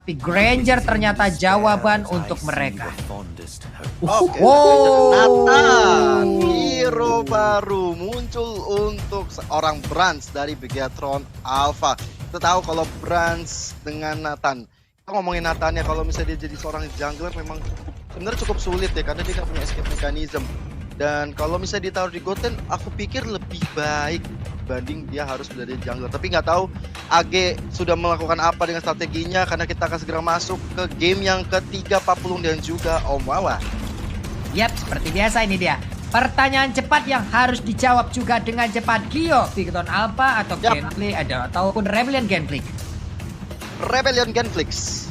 Tapi Granger ternyata jawaban untuk mereka. Oke, Wow. Nathan, hero baru muncul untuk seorang Brans dari Bigetron Alpha. Kita tahu kalau Brans dengan Nathan, kita ngomongin Nathan ya, kalau misalnya dia jadi seorang jungler memang sebenarnya cukup sulit ya, karena dia nggak punya escape mechanism. Dan kalau misalnya ditaruh di Goten, aku pikir lebih baik banding dia harus berada di jungler. Tapi nggak tahu AG sudah melakukan apa dengan strateginya, karena kita akan segera masuk ke game yang ketiga Papulung dan juga Om Wawa. Yap, seperti biasa ini dia. Pertanyaan cepat yang harus dijawab juga dengan cepat. Gio, Bigetron Alpha atau Yap. Gameplay ataupun Rebellion Gameplay. Rebellion Genflix.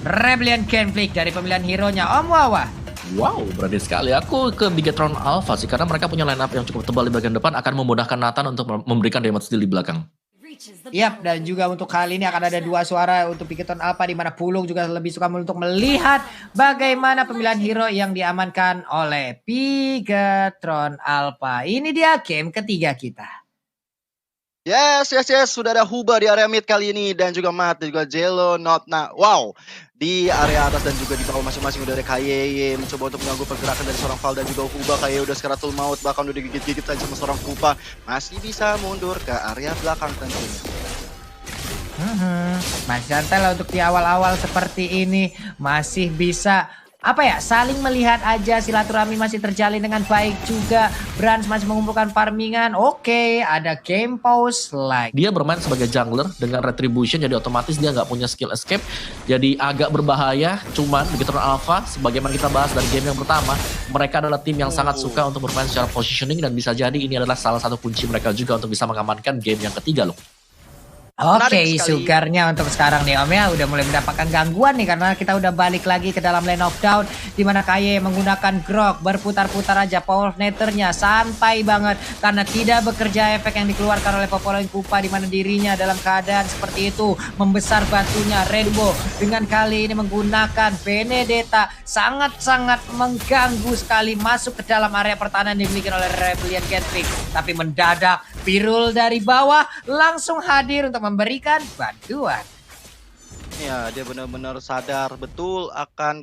Rebellion Gameplay dari pemilihan hero-nya Om Wawa. Wow, berani sekali. Aku ke Bigetron Alpha sih, karena mereka punya line up yang cukup tebal di bagian depan, akan memudahkan Nathan untuk memberikan damage deal di belakang. Yap, dan juga untuk kali ini akan ada dua suara untuk Bigetron Alpha, di mana Pulung juga lebih suka untuk melihat bagaimana pemilihan hero yang diamankan oleh Bigetron Alpha. Ini dia game ketiga kita. Yes, sudah ada Huba di area mid kali ini, dan juga Matt, dan juga Jello, Notna. Wow, di area atas dan juga di bawah masing-masing udah ada KYY mencoba untuk mengganggu pergerakan dari seorang Val dan juga Huba. KYY udah sekaratul maut, bahkan udah digigit-gigit saja sama seorang Huba. Masih bisa mundur ke area belakang tentunya. Masih santai lah untuk di awal-awal seperti ini. Masih bisa saling melihat aja, silaturahmi masih terjalin dengan baik juga. Brans masih mengumpulkan farmingan. Oke, ada game pause like. Dia bermain sebagai jungler dengan retribution, jadi otomatis dia nggak punya skill escape, jadi agak berbahaya. Cuman Bigetron Alpha, sebagaimana kita bahas dari game yang pertama, mereka adalah tim yang sangat suka untuk bermain secara positioning, dan bisa jadi ini adalah salah satu kunci mereka juga untuk bisa mengamankan game yang ketiga loh. Oke, Sugarnya untuk sekarang nih Om ya udah mulai mendapatkan gangguan nih, karena kita udah balik lagi ke dalam lane of down, di mana KY menggunakan grok berputar-putar aja, power netternya santai banget karena tidak bekerja efek yang dikeluarkan oleh Popolong Kupa, di mana dirinya dalam keadaan seperti itu membesar batunya. Rainbow dengan kali ini menggunakan Benedetta sangat-sangat mengganggu sekali masuk ke dalam area pertahanan yang dimiliki oleh Rebellion Gameplay. Tapi mendadak Pirul dari bawah langsung hadir untuk memberikan bantuan. Ya, dia benar-benar sadar betul akan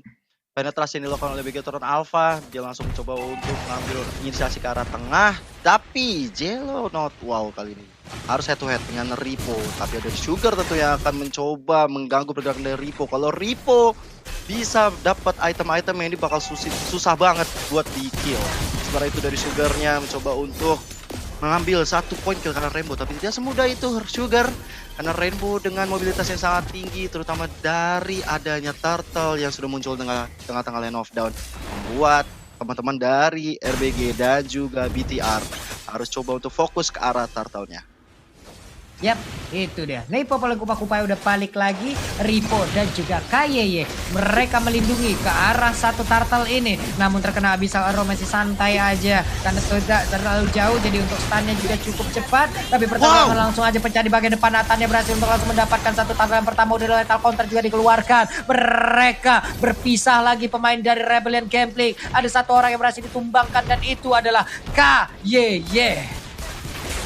penetrasi yang dilakukan oleh Bigetron Alpha. Dia langsung mencoba untuk mengambil inisiasi ke arah tengah. Tapi Jello not wow kali ini harus head to head dengan Ripo. Tapi ada Sugar tentu yang akan mencoba mengganggu pergerakan dari Ripo. Kalau Ripo bisa dapat item-item yang ini bakal susah banget buat di kill. Sementara itu dari Sugarnya mencoba untuk mengambil satu poin ke arah Rainbow, tapi tidak semudah itu Sugar, karena Rainbow dengan mobilitas yang sangat tinggi, terutama dari adanya Turtle yang sudah muncul dengan tengah-tengah lane of down, membuat teman-teman dari RBG dan juga BTR harus coba untuk fokus ke arah Turtle-nya. Yap, itu dia. Nih Popolong Kupa-Kupa udah balik lagi. Ripo dan juga KYY, mereka melindungi ke arah satu turtle ini. Namun terkena Abyssal Arrow masih santai aja, karena tidak terlalu jauh, jadi untuk stunnya juga cukup cepat. Tapi pertarungan langsung aja pecah di bagian depan. Nathannya berhasil untuk langsung mendapatkan satu turtle yang pertama. Udah lethal counter juga dikeluarkan. Mereka berpisah lagi pemain dari Rebellion Gameplay. Ada satu orang yang berhasil ditumbangkan, dan itu adalah KYY.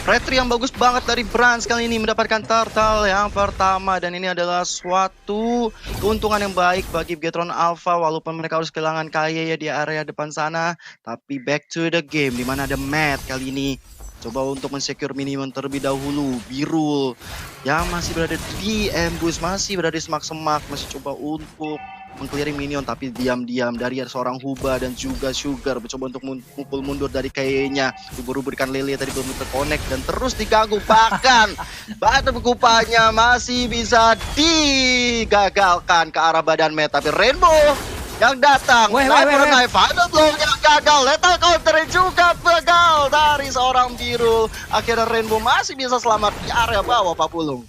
Retri yang bagus banget dari Brans kali ini mendapatkan turtle yang pertama, dan ini adalah suatu keuntungan yang baik bagi Bigetron Alpha walaupun mereka harus kehilangan KY ya di area depan sana. Tapi back to the game, di mana ada Matt kali ini coba untuk mensecure minimum terlebih dahulu. Birul yang masih berada di ambush, masih berada di semak-semak, masih coba untuk mengclearing minion, tapi diam-diam dari seorang Huba dan juga Sugar mencoba untuk mukul mundur dari kayaknya. Ubur-uburkan Lele tadi belum terkonek dan terus diganggu, bahkan batu kupanya masih bisa digagalkan ke arah badan Matt. Tapi Rainbow yang datang, knife ada blow yang gagal, lethal counter juga gagal dari seorang Biru. Akhirnya Rainbow masih bisa selamat di area bawah Papulung.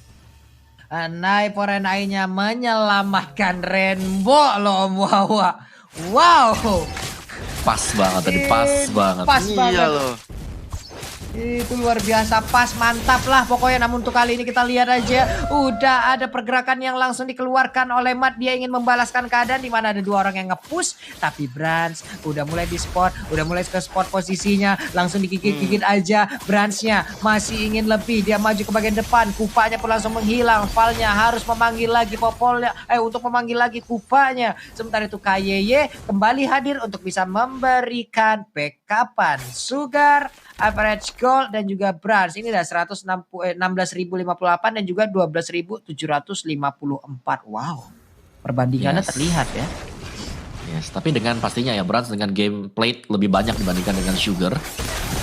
Nai-nya menyelamatkan Rainbow loh Om Wawa. Wow. Pas banget tadi, pas banget. Pas banget. Loh. Itu luar biasa, pas, mantap lah pokoknya. Namun untuk kali ini kita lihat aja, udah ada pergerakan yang langsung dikeluarkan oleh Matt. Dia ingin membalaskan keadaan di mana ada 2 orang yang nge-push, tapi Brans udah mulai di spot, udah mulai ke spot posisinya, langsung digigit-gigit aja. Bransnya masih ingin lebih, dia maju ke bagian depan, Kupanya pun langsung menghilang. Valnya harus memanggil lagi Popolnya, untuk memanggil lagi Kupanya. Sementara itu KYY kembali hadir untuk bisa memberikan backupan Sugar, average goal dan juga Brans. Ini udah 16.058 dan juga 12.754. Wow. Perbandingannya terlihat ya. Yes, tapi dengan pastinya ya Brans dengan game played lebih banyak dibandingkan dengan Sugar.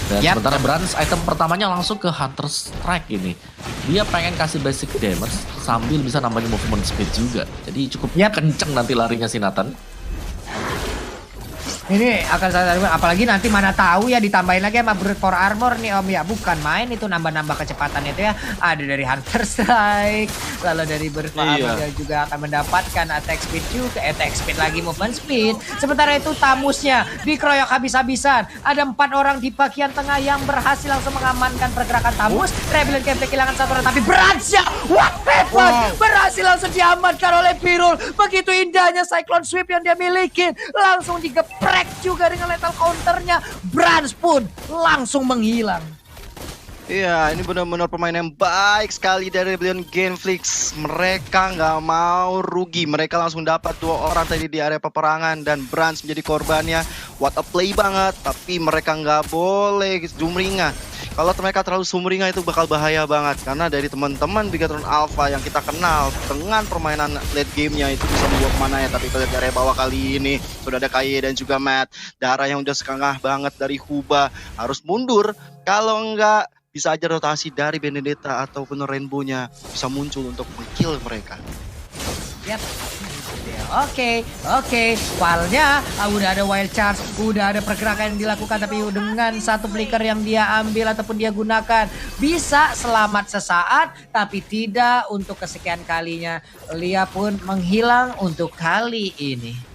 Dan sementara Brans item pertamanya langsung ke Hunter Strike ini. Dia pengen kasih basic damage sambil bisa nambahin movement speed juga. Jadi cukup kenceng nanti larinya si Nathan. Ini akan saya apalagi nanti mana tahu ya ditambahin lagi sama Brute for Armor nih Om ya. Bukan main itu nambah-nambah kecepatan itu ya. Ada dari Hunter Strike, lalu dari Brute for Armor juga akan mendapatkan attack speed juga, attack speed lagi movement speed. Sementara itu Tamusnya dikeroyok habis-habisan. Ada 4 orang di bagian tengah yang berhasil langsung mengamankan pergerakan Tamus. Rebellion Camp kehilangan 1 orang tapi Bransnya what happened? Berhasil langsung diamankan oleh Birul. Begitu indahnya Cyclone Sweep yang dia miliki, langsung digeprek juga dengan lethal counternya. Brans pun langsung menghilang. Iya, ini benar-benar permainan yang baik sekali dari Rebellion Genflix. Mereka nggak mau rugi. Mereka langsung dapat 2 orang tadi di area peperangan dan Brans menjadi korbannya. What a play banget, tapi mereka nggak boleh sumringah. Kalau mereka terlalu sumringah itu bakal bahaya banget. Karena dari teman-teman Bigatron Alpha yang kita kenal dengan permainan late gamenya itu bisa membuat mana ya. Tapi kita lihat di area bawah kali ini sudah ada KY dan juga Matt. Darah yang udah sekengah banget dari Huba harus mundur. Kalau enggak bisa aja rotasi dari Benedetta ataupun Rainbow-nya bisa muncul untuk meng-kill mereka. Yap. Oke. Valnya udah ada wild charge, udah ada pergerakan yang dilakukan, tapi dengan satu flicker yang dia ambil ataupun dia gunakan bisa selamat sesaat, tapi tidak untuk kesekian kalinya. Lia pun menghilang untuk kali ini.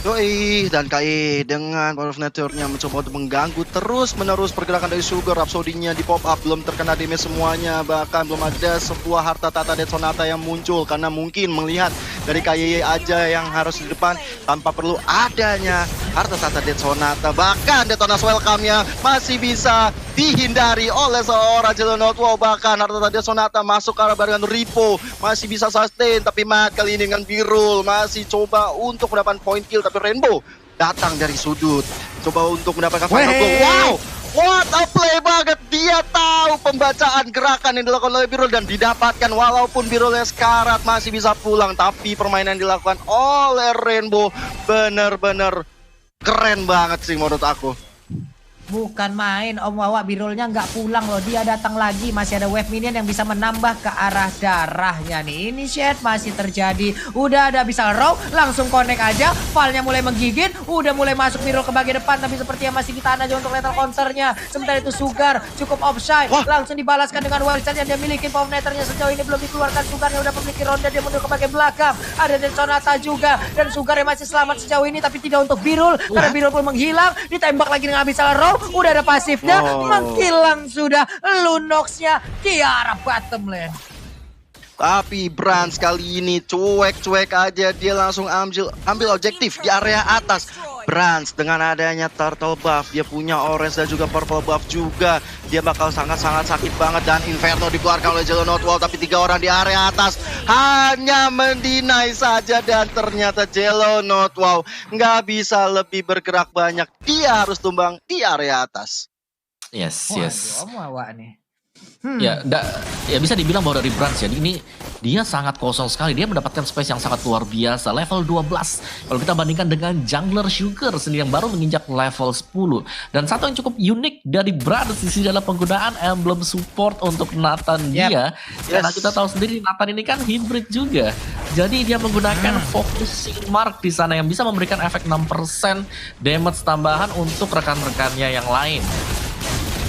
Yoi, dan KI dengan Power of Nature-nya mencoba untuk mengganggu terus-menerus pergerakan dari Sugar. Rhapsody-nya di pop up, belum terkena damage semuanya. Bahkan belum ada sebuah harta tata Death Sonata yang muncul. Karena mungkin melihat dari KYY aja yang harus di depan tanpa perlu adanya harta tata Death Sonata. Bahkan Detonas Welcome-nya masih bisa dihindari oleh seorang Jelonot. Wow, bahkan harta tata Death Sonata masuk ke arah barengan Ripo. Masih bisa sustain, tapi Matt kali ini dengan Birul masih coba untuk mendapatkan point kill. Tapi Rainbow datang dari sudut, coba untuk mendapatkan final goal. Wow, what a play banget. Dia tahu pembacaan gerakan yang dilakukan oleh Birul dan didapatkan. Walaupun Birulnya sekarat masih bisa pulang, tapi permainan yang dilakukan oleh Rainbow bener-bener keren banget sih menurut aku. Bukan main Om Wawa, Birulnya nggak pulang loh, dia datang lagi. Masih ada wave minion yang bisa menambah ke arah darahnya nih. Initiate masih terjadi, udah ada bisa row, langsung connect aja. Valnya mulai menggigit, udah mulai masuk Birul ke bagian depan, tapi sepertinya masih ditahan aja untuk lethal counternya. Sementara itu Sugar cukup offside, langsung dibalaskan dengan wild charge yang dia miliki. Power Nethernya sejauh ini belum dikeluarkan. Sugarnya udah memiliki ronda, dia mundur ke bagian belakang. Ada Death Sonata juga, dan Sugar yang masih selamat sejauh ini, tapi tidak untuk Birul, karena Birul pun menghilang. Ditembak lagi dengan Abyssal Row. Udah ada pasifnya, menghilang sudah Lunox-nya di arah bottom lane. Tapi Brans kali ini cuek-cuek aja, dia langsung ambil objektif di area atas. Brans dengan adanya turtle buff, dia punya orange dan juga purple buff juga. Dia bakal sangat-sangat sakit banget, dan Inferno dikeluarkan oleh Jelonot Wall, tapi 3 orang di area atas hanya mendinai saja, dan ternyata Jelonot Wall nggak bisa lebih bergerak banyak. Dia harus tumbang di area atas. Yes. Ya bisa dibilang bahwa dari Brans ya, ini dia sangat kosong sekali. Dia mendapatkan space yang sangat luar biasa, level 12. Kalau kita bandingkan dengan jungler Sugar sendiri yang baru menginjak level 10. Dan satu yang cukup unik dari Brans di sini adalah penggunaan emblem support untuk Nathan dia. Karena kita tahu sendiri Nathan ini kan hybrid juga. Jadi dia menggunakan focusing mark di sana yang bisa memberikan efek 6% damage tambahan untuk rekan-rekannya yang lain.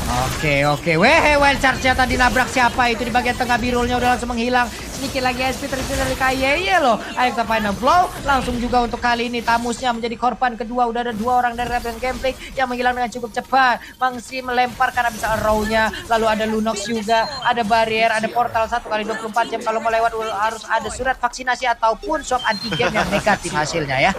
Oke. Wild charge-nya tadi nabrak siapa itu di bagian tengah. Birulnya udah langsung menghilang. Sedikit lagi SP terisi dari KYY loh. Ayo kita final blow. Langsung juga untuk kali ini Tamusnya menjadi korban kedua. Udah ada 2 orang dari Rebellion Gameplay yang menghilang dengan cukup cepat. Masih melempar karena bisa arrow-nya. Lalu ada Lunox juga. Ada barrier, ada portal 1 kali 24 jam. Kalau mau lewat harus ada surat vaksinasi ataupun swab antigen yang negatif hasilnya ya.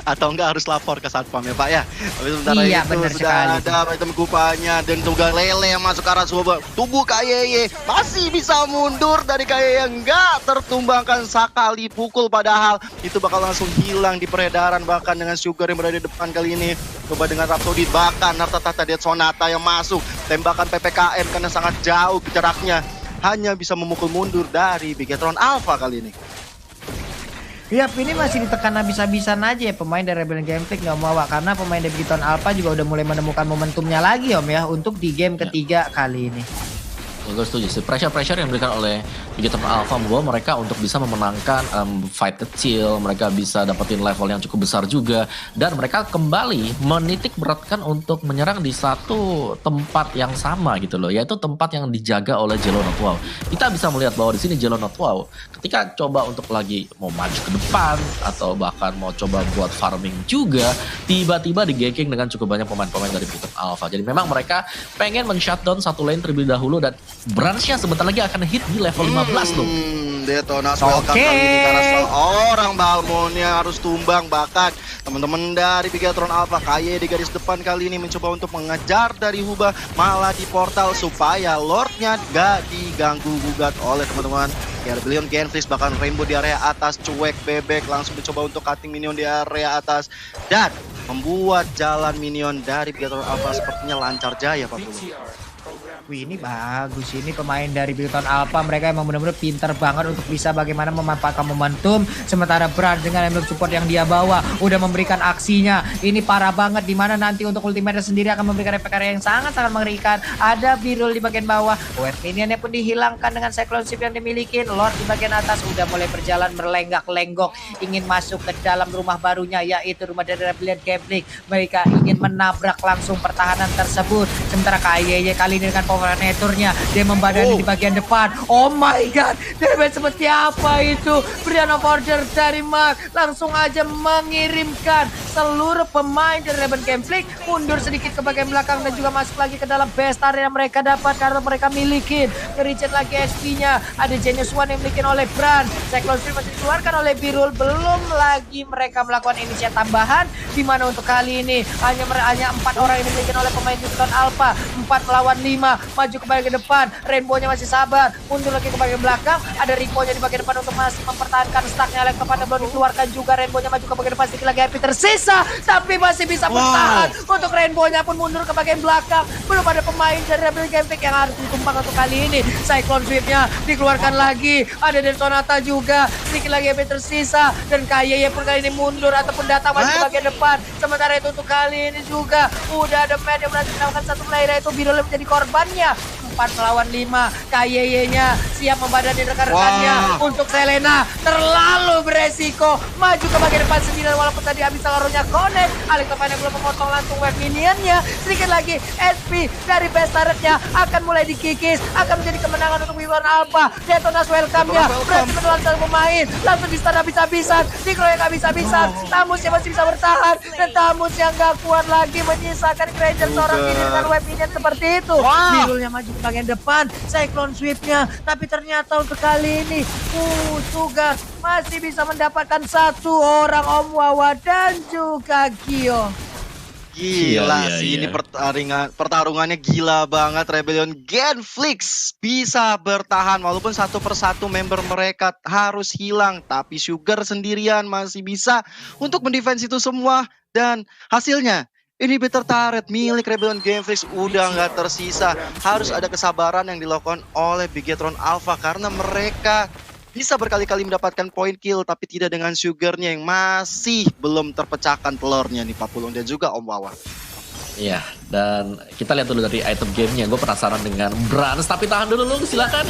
Atau enggak harus lapor ke satpam ya Pak ya. Tapi sementara Iya, itu benar sudah sekali. ada item kupanya dan juga Lele yang masuk ke arah tubuh KYY masih bisa mundur dari KYY yang enggak tertumbangkan sekali pukul, padahal itu bakal langsung hilang di peredaran. Bahkan dengan Sugar yang berada di depan kali ini, coba dengan Rhapsody, bahkan Nartatata Dead Sonata yang masuk tembakan PPKM karena sangat jauh jaraknya, hanya bisa memukul mundur dari Bigetron Alpha kali ini. Yap, ini masih ditekan habis-habisan aja ya pemain dari Rebellion Gameplay nggak mau, karena pemain dari Bigetron Alpha juga udah mulai menemukan momentumnya lagi Om ya untuk di game ketiga kali ini. Gue setuju sih, pressure yang diberikan oleh Bigetron Alpha membawa mereka untuk bisa memenangkan fight kecil, mereka bisa dapetin level yang cukup besar juga, dan mereka kembali menitik beratkan untuk menyerang di satu tempat yang sama gitu loh, yaitu tempat yang dijaga oleh Jello Not Wow. Kita bisa melihat bahwa di sini Jello Not Wow ketika coba untuk lagi mau maju ke depan atau bahkan mau coba buat farming juga, tiba-tiba di-ganking dengan cukup banyak pemain-pemain dari Bigetron Alpha. Jadi memang mereka pengen men-shutdown satu lane terlebih dahulu, dan branch-nya sebentar lagi akan hit di level 15 loh. Detonas welcome kali ini karena seorang Balmonnya harus tumbang. Bahkan teman-teman dari Bigetron Alpha KYY di garis depan kali ini mencoba untuk mengejar dari Huba, malah di portal supaya Lordnya gak diganggu gugat oleh teman-teman Rebellion Gameplay. Bahkan Rainbow di area atas cuek bebek, langsung mencoba untuk cutting minion di area atas dan membuat jalan minion dari Bigetron Alpha sepertinya lancar jaya Pak Pulu. Wih, ini bagus, ini pemain dari Bigetron Alpha, mereka emang benar-benar pinter banget untuk bisa bagaimana memanfaatkan momentum. Sementara Brand dengan emblem support yang dia bawa udah memberikan aksinya, ini parah banget, dimana nanti untuk ultimate sendiri akan memberikan efek area yang sangat-sangat mengerikan. Ada Birul di bagian bawah, wave minionnya pun dihilangkan dengan Cyclone Shift yang dimiliki. Lord di bagian atas udah mulai berjalan berlenggak-lenggok, ingin masuk ke dalam rumah barunya, yaitu rumah dari Rebellion Gameplay. Mereka ingin menabrak langsung pertahanan tersebut. Sementara KYY kali ini dengan power neturnya, dia membadani di bagian depan. Oh my god, damage seperti apa itu? Brian of Order dari Mark langsung aja mengirimkan seluruh pemain dari Rebellion Gameplay mundur sedikit ke bagian belakang dan juga masuk lagi ke dalam best area yang mereka dapat karena mereka milikin. Nge-reset lagi SP-nya, ada Genius One yang milikin oleh Bran. Cyclone Stream masih dikeluarkan oleh Birul, belum lagi mereka melakukan inisiat tambahan, dimana untuk kali ini hanya 4 orang yang dimiliki oleh pemain Bigetron Alpha. 4 melawan 5, maju ke bagian depan. Rainbow-nya masih sabar, mundur lagi ke bagian belakang. Ada Rico-nya di bagian depan untuk masih mempertahankan stacknya. Kepada belum dikeluarkan juga. Rainbow-nya maju ke bagian depan, sedikit lagi happy tersisa, tapi masih bisa bertahan. Untuk Rainbow-nya pun mundur ke bagian belakang. Belum ada pemain dari Rebellion Gameplay yang harus ditumpang untuk kali ini. Cyclone Swift-nya dikeluarkan lagi. Ada Dead Sonata juga, sedikit lagi happy tersisa. Dan KYY pun kali ini mundur ataupun datang masih ke bagian depan. Sementara itu untuk kali ini juga udah ada Mad yang berhasil melakukan satu player, yaitu Birul yang menjadi korbannya. 4 melawan 5, KYY-nya siap membadani rekan-rekannya. Untuk Selena terlalu beresiko, maju ke bagian depan sendirian walaupun tadi habis seluruhnya connect. Alex Topanya belum memotong langsung wave minionnya. Sedikit lagi SP dari best turret-nya akan mulai dikikis, akan menjadi kemenangan untuk Bigetron Alpha. Detonas welcome-nya berhasil menelan satu pemain, langsung di stun habis-habisan, dikeroyok habis-habisan. Tamus yang masih bisa bertahan dan Tamus yang gak kuat lagi menyisakan Granger seorang diri dengan wave minion seperti itu. Birulnya maju ke bagian depan, Cyclone Swift-nya, tapi ternyata untuk kali ini Sugar masih bisa mendapatkan 1 orang Om Wawa dan juga Gio. Gila sih, ini pertarungannya gila banget. Rebellion Genflix bisa bertahan walaupun satu persatu member mereka harus hilang, tapi Sugar sendirian masih bisa untuk mendefense itu semua. Dan hasilnya inhibitor turret milik Rebellion Gameplay udah nggak tersisa. Harus ada kesabaran yang dilakukan oleh Bigetron Alpha karena mereka bisa berkali-kali mendapatkan point kill, tapi tidak dengan Sugarnya yang masih belum terpecahkan telurnya nih Pak Pulung dan juga Om Wawa. Iya, Dan kita lihat dulu dari item gamenya. Gue penasaran dengan Brans, tapi tahan dulu lu, silakan.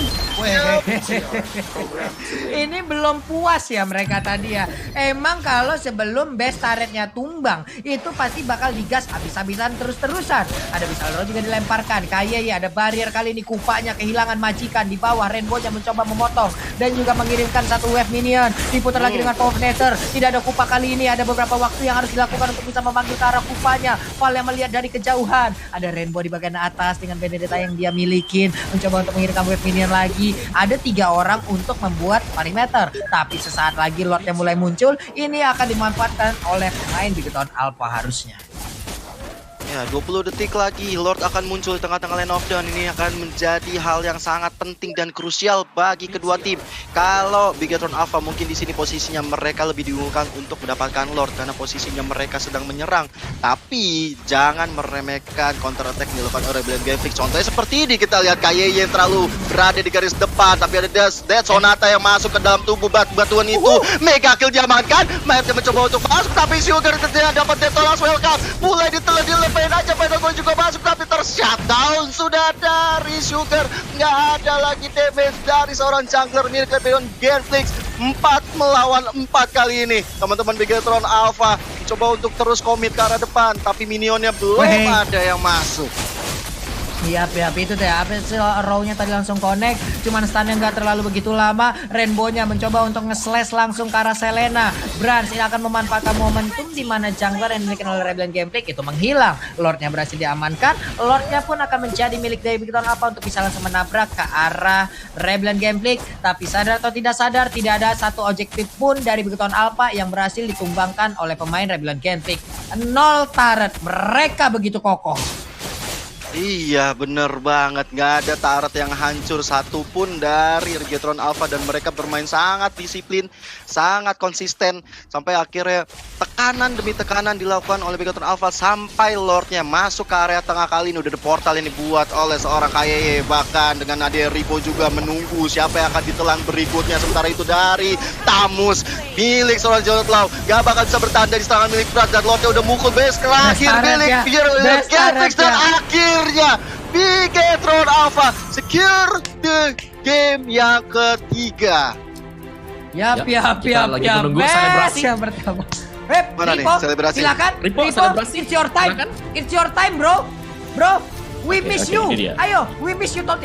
Ini belum puas ya mereka tadi ya. Emang kalau sebelum base turretnya tumbang, itu pasti bakal digas habis-habisan terus-terusan. Ada Bisalro juga dilemparkan. Kaye ya, ada barrier kali ini. Kupanya kehilangan majikan di bawah. Rainbow-nya mencoba memotong dan juga mengirimkan satu wave minion. Diputar lagi dengan Power Nether. Tidak ada Kupa kali ini. Ada beberapa waktu yang harus dilakukan untuk bisa memanggil ke arah Kupanya. Val yang melihat dari kejauhan. Ada Rainbow di bagian atas dengan Benedetta yang dia milikin. Mencoba untuk mengirimkan wave minion lagi. Ada 3 orang untuk membuat perimeter. Tapi sesaat lagi Lord yang mulai muncul. Ini akan dimanfaatkan oleh pemain Bigoton Alpha harusnya. Ya, 20 detik lagi Lord akan muncul di tengah-tengah lane of down. Ini akan menjadi hal yang sangat penting dan krusial bagi kedua tim. Kalau Bigetron Alpha mungkin di sini posisinya mereka lebih diunggulkan untuk mendapatkan Lord karena posisinya mereka sedang menyerang. Tapi jangan meremehkan counter attack yang dilakukan oleh Rebellion Game Fix. Contohnya seperti ini, kita lihat KYY yang terlalu berada di garis depan, tapi ada Dead Sonata yang masuk ke dalam tubuh batuan itu. Mega kill diamankan. Mayat mencoba untuk masuk, tapi Sugar tidak dapat detonas. Welcome, mulai ditelan dilepas aja, Final Boy juga masuk tapi tershutdown sudah dari Sugar. Nggak ada lagi damage dari seorang jungler milik Rebellion Genflix. 4 melawan 4 kali ini. Teman-teman Bigetron Alpha coba untuk terus komit ke arah depan, tapi minionnya belum ada yang masuk. Yap, itu teh. Row-nya tadi langsung connect. Cuman stunnya nggak terlalu begitu lama. Rainbow-nya mencoba untuk nge-slash langsung ke arah Selena. Brans ini akan memanfaatkan momentum di mana jungler yang dimiliki oleh Rebellion Gameplay itu menghilang. Lord-nya berhasil diamankan. Lord-nya pun akan menjadi milik dari Bigetron Alpha untuk bisa langsung menabrak ke arah Rebellion Gameplay. Tapi sadar atau tidak sadar, tidak ada satu objektif pun dari Bigetron Alpha yang berhasil ditumbangkan oleh pemain Rebellion Gameplay. 0 turret. Mereka begitu kokoh. Iya, bener banget. Nggak ada turret yang hancur satupun dari Bigetron Alpha. Dan mereka bermain sangat disiplin, sangat konsisten. Sampai akhirnya tekanan demi tekanan dilakukan oleh Bigetron Alpha. Sampai Lordnya masuk ke area tengah kali ini. Udah ada portal yang dibuat oleh seorang KYY. Bahkan dengan Nadia Ripo juga menunggu siapa yang akan ditelan berikutnya. Sementara itu dari Tamus milik seorang Jonathan Lau gak bakal bisa bertahan dari serangan milik Brad. Dan Lordnya udah mukul base terakhir milik Genflix. Dan akhirnya Bigetron Alpha secure the game yang ketiga. Yap. Lagi menunggu selebrasi yang pertama. Mana Ripo, nih selebrasi? silakan. Ripo, selebrasi. It's your time. Silakan. It's your time, bro. Bro, we miss you. Ini dia. Ayo, we miss you, Toti.